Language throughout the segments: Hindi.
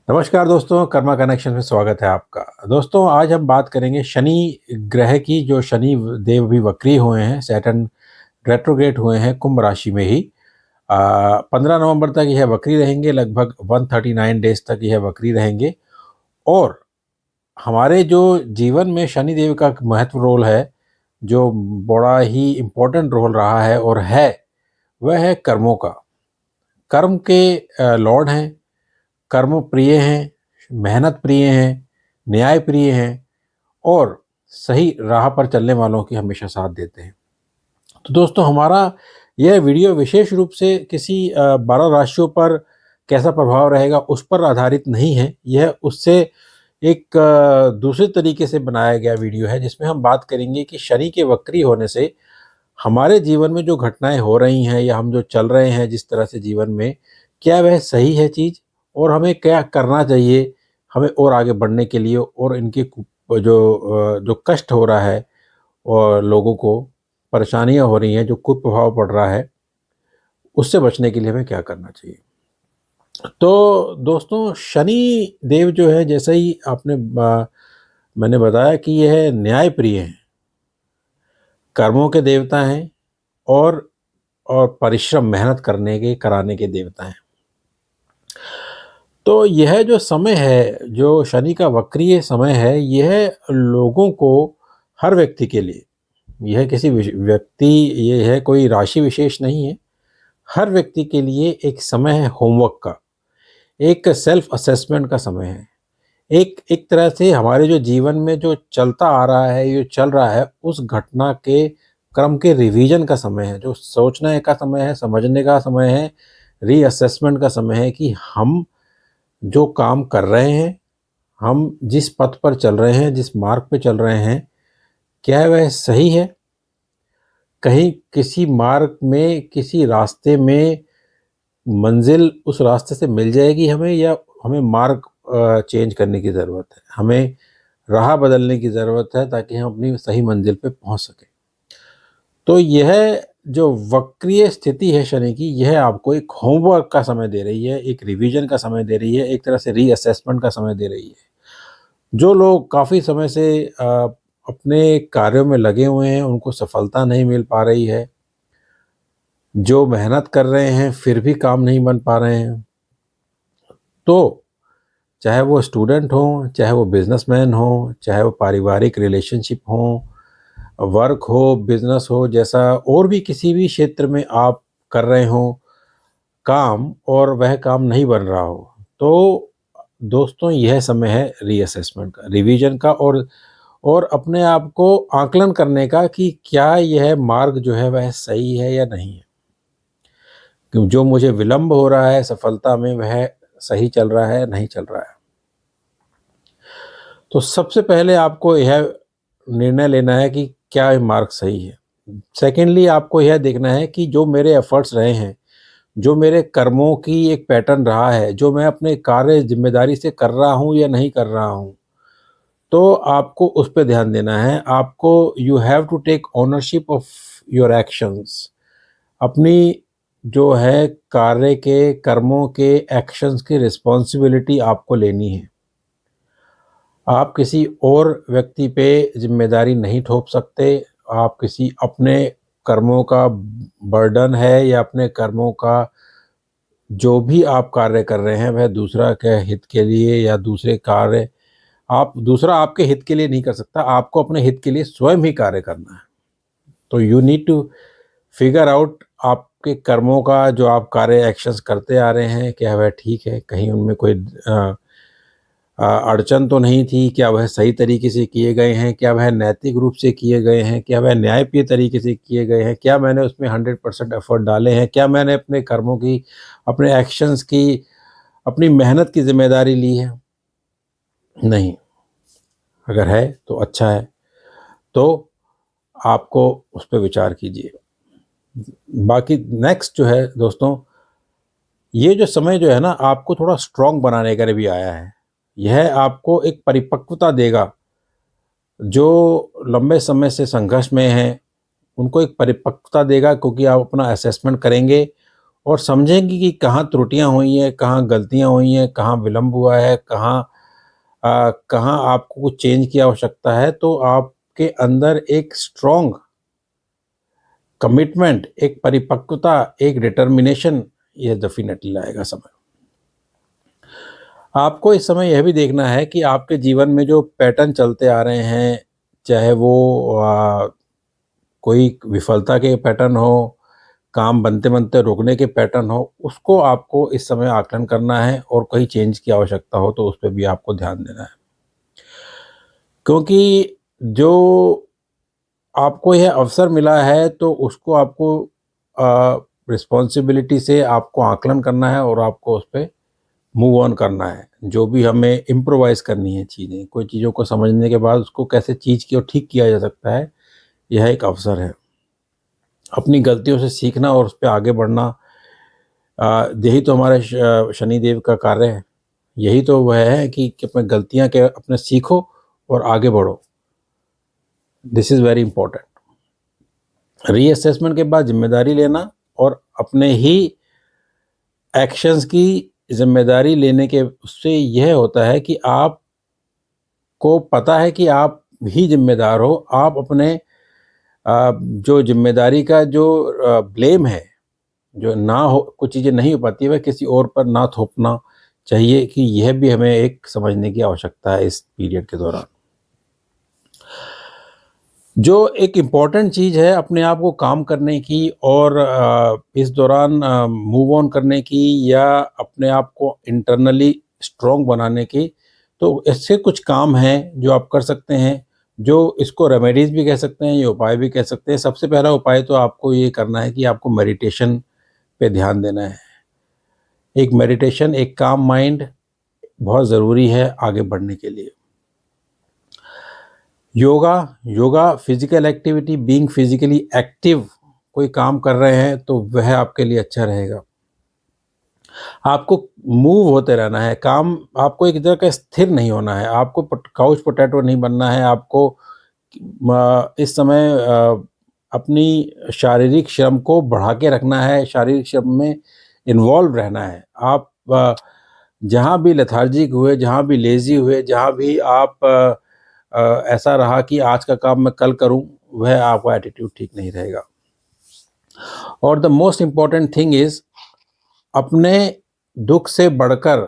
नमस्कार दोस्तों, कर्मा कनेक्शन में स्वागत है आपका। दोस्तों, आज हम बात करेंगे शनि ग्रह की। जो शनि देव भी वक्री हुए हैं, सैटर्न रेट्रोग्रेड हुए हैं कुंभ राशि में ही। 15 नवंबर तक यह वक्री रहेंगे, लगभग 139 डेज तक यह वक्री रहेंगे। और हमारे जो जीवन में शनि देव का महत्व रोल है, जो बड़ा ही इम्पोर्टेंट रोल रहा है और है, वह है कर्मों का। कर्म के लॉर्ड हैं, कर्म प्रिय हैं, मेहनत प्रिय हैं, न्याय प्रिय हैं और सही राह पर चलने वालों की हमेशा साथ देते हैं। तो दोस्तों, हमारा यह वीडियो विशेष रूप से किसी 12 राशियों पर कैसा प्रभाव रहेगा उस पर आधारित नहीं है। यह उससे एक दूसरे तरीके से बनाया गया वीडियो है, जिसमें हम बात करेंगे कि शनि के वक्री होने से हमारे जीवन में जो घटनाएं हो रही हैं या हम जो चल रहे हैं जिस तरह से जीवन में, क्या वह सही है चीज़ और हमें क्या करना चाहिए हमें और आगे बढ़ने के लिए, और इनके जो कष्ट हो रहा है और लोगों को परेशानियां हो रही हैं, जो कुप्रभाव पड़ रहा है, उससे बचने के लिए हमें क्या करना चाहिए। तो दोस्तों, शनि देव जो है, जैसे ही मैंने बताया कि यह न्याय प्रिय हैं, कर्मों के देवता हैं और परिश्रम मेहनत कराने के देवता हैं। तो यह जो समय है, जो शनि का वक्रीय समय है, यह लोगों को, हर व्यक्ति के लिए, यह किसी व्यक्ति, ये है कोई राशि विशेष नहीं है, हर व्यक्ति के लिए एक समय है होमवर्क का, एक सेल्फ असेसमेंट का समय है। एक एक तरह से हमारे जो जीवन में जो चलता आ रहा है, ये चल रहा है, उस घटना के क्रम के रिवीजन का समय है, जो सोचने का समय है, समझने का समय है, रीअसेसमेंट का समय है कि हम जो काम कर रहे हैं, हम जिस पथ पर चल रहे हैं, जिस मार्ग पे चल रहे हैं, क्या वह सही है? कहीं किसी मार्ग में, किसी रास्ते में मंजिल उस रास्ते से मिल जाएगी हमें, या हमें मार्ग चेंज करने की ज़रूरत है, हमें राह बदलने की ज़रूरत है ताकि हम अपनी सही मंजिल पे पहुंच सकें। तो यह जो वक्रीय स्थिति है शनि की, यह आपको एक होमवर्क का समय दे रही है, एक रिवीजन का समय दे रही है, एक तरह से रीअसेसमेंट का समय दे रही है। जो लोग काफ़ी समय से अपने कार्यों में लगे हुए हैं, उनको सफलता नहीं मिल पा रही है, जो मेहनत कर रहे हैं फिर भी काम नहीं बन पा रहे हैं, तो चाहे वो स्टूडेंट हों, चाहे वो बिजनेसमैन हों, चाहे वो पारिवारिक रिलेशनशिप हों, वर्क हो, बिजनेस हो, जैसा और भी किसी भी क्षेत्र में आप कर रहे हों काम, और वह काम नहीं बन रहा हो, तो दोस्तों, यह समय है रीअसेसमेंट का, रिवीजन का, और अपने आप को आकलन करने का कि क्या यह मार्ग जो है वह सही है या नहीं है। क्यों जो मुझे विलंब हो रहा है सफलता में, वह सही चल रहा है, नहीं चल रहा है। तो सबसे पहले आपको यह निर्णय लेना है कि क्या ये मार्ग सही है। सेकेंडली, आपको यह देखना है कि जो मेरे एफर्ट्स रहे हैं, जो मेरे कर्मों की एक पैटर्न रहा है, जो मैं अपने कार्य ज़िम्मेदारी से कर रहा हूँ या नहीं कर रहा हूँ, तो आपको उस पे ध्यान देना है। आपको you have to take ownership of your actions. अपनी जो है कार्य के, कर्मों के, एक्शंस की रिस्पॉन्सिबिलिटी आपको लेनी है। आप किसी और व्यक्ति पे ज़िम्मेदारी नहीं थोप सकते। आप किसी अपने कर्मों का बर्डन है, या अपने कर्मों का जो भी आप कार्य कर रहे हैं, वह दूसरा के हित के लिए, या दूसरे कार्य आप दूसरा आपके हित के लिए नहीं कर सकता। आपको अपने हित के लिए स्वयं ही कार्य करना है। तो you need to figure out आपके कर्मों का, जो आप कार्य एक्शंस करते आ रहे हैं, क्या वह ठीक है? कहीं उनमें कोई अड़चन तो नहीं थी? क्या वह सही तरीके से किए गए हैं? क्या वह नैतिक रूप से किए गए हैं? क्या वह न्यायप्रिय तरीके से किए गए हैं? क्या मैंने उसमें 100% एफर्ट डाले हैं? क्या मैंने अपने कर्मों की, अपने एक्शंस की, अपनी मेहनत की जिम्मेदारी ली है? नहीं। अगर है तो अच्छा है, तो आपको उस पर विचार कीजिए। बाकी नेक्स्ट जो है दोस्तों, ये जो समय जो है ना, आपको थोड़ा स्ट्रॉन्ग बनाने के लिए भी आया है। यह आपको एक परिपक्वता देगा। जो लंबे समय से संघर्ष में हैं, उनको एक परिपक्वता देगा, क्योंकि आप अपना असेसमेंट करेंगे और समझेंगे कि कहाँ त्रुटियां हुई हैं, कहाँ गलतियां हुई हैं, कहाँ विलंब हुआ है, कहाँ आपको कुछ चेंज की आवश्यकता है। तो आपके अंदर एक स्ट्रॉन्ग कमिटमेंट, एक परिपक्वता, एक डिटर्मिनेशन ये डेफिनेटली लाएगा समय। आपको इस समय यह भी देखना है कि आपके जीवन में जो पैटर्न चलते आ रहे हैं, चाहे वो कोई विफलता के पैटर्न हो, काम बनते-बनते रुकने के पैटर्न हो, उसको आपको इस समय आकलन करना है और कहीं चेंज की आवश्यकता हो तो उस पे भी आपको ध्यान देना है। क्योंकि जो आपको यह अवसर मिला है तो उसको आपको रिस्पॉन्सिबिलिटी से आपको आकलन करना है और आपको उस पे मूव ऑन करना है। जो भी हमें इम्प्रोवाइज़ करनी है चीज़ें, कोई चीज़ों को समझने के बाद उसको कैसे चीज़ की और ठीक किया जा सकता है, यह एक अवसर है। अपनी गलतियों से सीखना और उस पे आगे बढ़ना, यही तो हमारे शनिदेव का कार्य है। यही तो वह है कि अपनी गलतियाँ के अपने सीखो और आगे बढ़ो। This is very important. Reassessment के बाद ज़िम्मेदारी लेना और अपने ही एक्शंस की ज़िम्मेदारी लेने के उससे यह होता है कि आपको पता है कि आप ही ज़िम्मेदार हो। आप अपने जो ज़िम्मेदारी का जो ब्लेम है, जो ना हो कुछ चीज़ें नहीं हो पाती है, वह किसी और पर ना थोपना चाहिए कि यह भी हमें एक समझने की आवश्यकता है इस पीरियड के दौरान। जो एक इम्पॉर्टेंट चीज़ है अपने आप को काम करने की और इस दौरान मूव ऑन करने की या अपने आप को इंटरनली स्ट्रॉन्ग बनाने की, तो ऐसे कुछ काम हैं जो आप कर सकते हैं, जो इसको रेमेडीज़ भी कह सकते हैं, ये उपाय भी कह सकते हैं। सबसे पहला उपाय तो आपको ये करना है कि आपको मेडिटेशन पे ध्यान देना है। एक मेडिटेशन, एक काम माइंड बहुत ज़रूरी है आगे बढ़ने के लिए। Yoga physical activity, being physically active, कोई काम कर रहे हैं तो वह आपके लिए अच्छा रहेगा। आपको मूव होते रहना है, काम आपको एक जगह का स्थिर नहीं होना है, आपको काउच पोटैटो नहीं बनना है, आपको इस समय अपनी शारीरिक श्रम को बढ़ा के रखना है, शारीरिक श्रम में इन्वॉल्व रहना है। आप जहाँ भी लेथार्जिक हुए, जहाँ भी लेज़ी हुए, जहाँ भी आप ऐसा रहा कि आज का काम मैं कल करूं, वह आपका एटीट्यूड ठीक नहीं रहेगा। और the most important thing is, अपने दुख से बढ़कर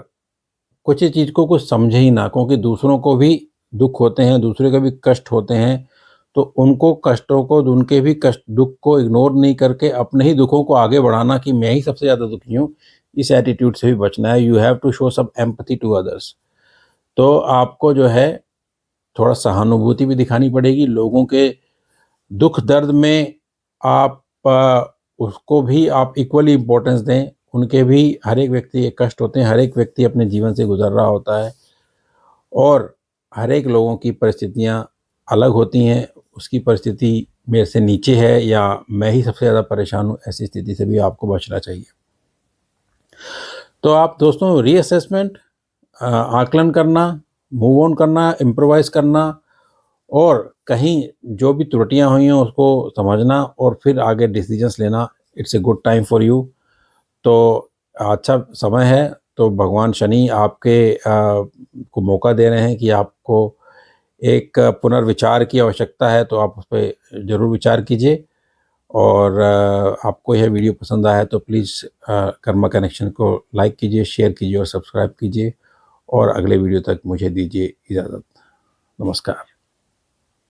कुछ ही चीज़ को कुछ समझे ही ना, क्योंकि दूसरों को भी दुख होते हैं, दूसरे के भी कष्ट होते हैं, तो उनको कष्टों को, उनके भी कष्ट दुख को इग्नोर नहीं करके अपने ही दुखों को आगे बढ़ाना कि मैं ही सबसे ज़्यादा दुखी हूँ, इस एटीट्यूड से भी बचना है। You have to show some empathy to others. तो आपको जो है थोड़ा सहानुभूति भी दिखानी पड़ेगी लोगों के दुख दर्द में। आप उसको भी आप इक्वली इम्पोर्टेंस दें। उनके भी, हर एक व्यक्ति के कष्ट होते हैं, हर एक व्यक्ति अपने जीवन से गुजर रहा होता है और हर एक लोगों की परिस्थितियां अलग होती हैं। उसकी परिस्थिति मेरे से नीचे है या मैं ही सबसे ज़्यादा परेशान हूँ, ऐसी स्थिति से भी आपको बचना चाहिए। तो आप दोस्तों, रीअसेसमेंट, आकलन करना, मूव ऑन करना, इम्प्रोवाइज़ करना और कहीं जो भी त्रुटियां हुई हैं उसको समझना और फिर आगे डिसीजंस लेना, it's a good time for you. तो अच्छा समय है। तो भगवान शनि आपके को मौका दे रहे हैं कि आपको एक पुनर्विचार की आवश्यकता है, तो आप उस पर ज़रूर विचार कीजिए। और आपको यह वीडियो पसंद आया तो प्लीज़ कर्मा कनेक्शन को लाइक कीजिए, शेयर कीजिए और सब्सक्राइब कीजिए। और अगले वीडियो तक मुझे दीजिए इजाज़त। नमस्कार।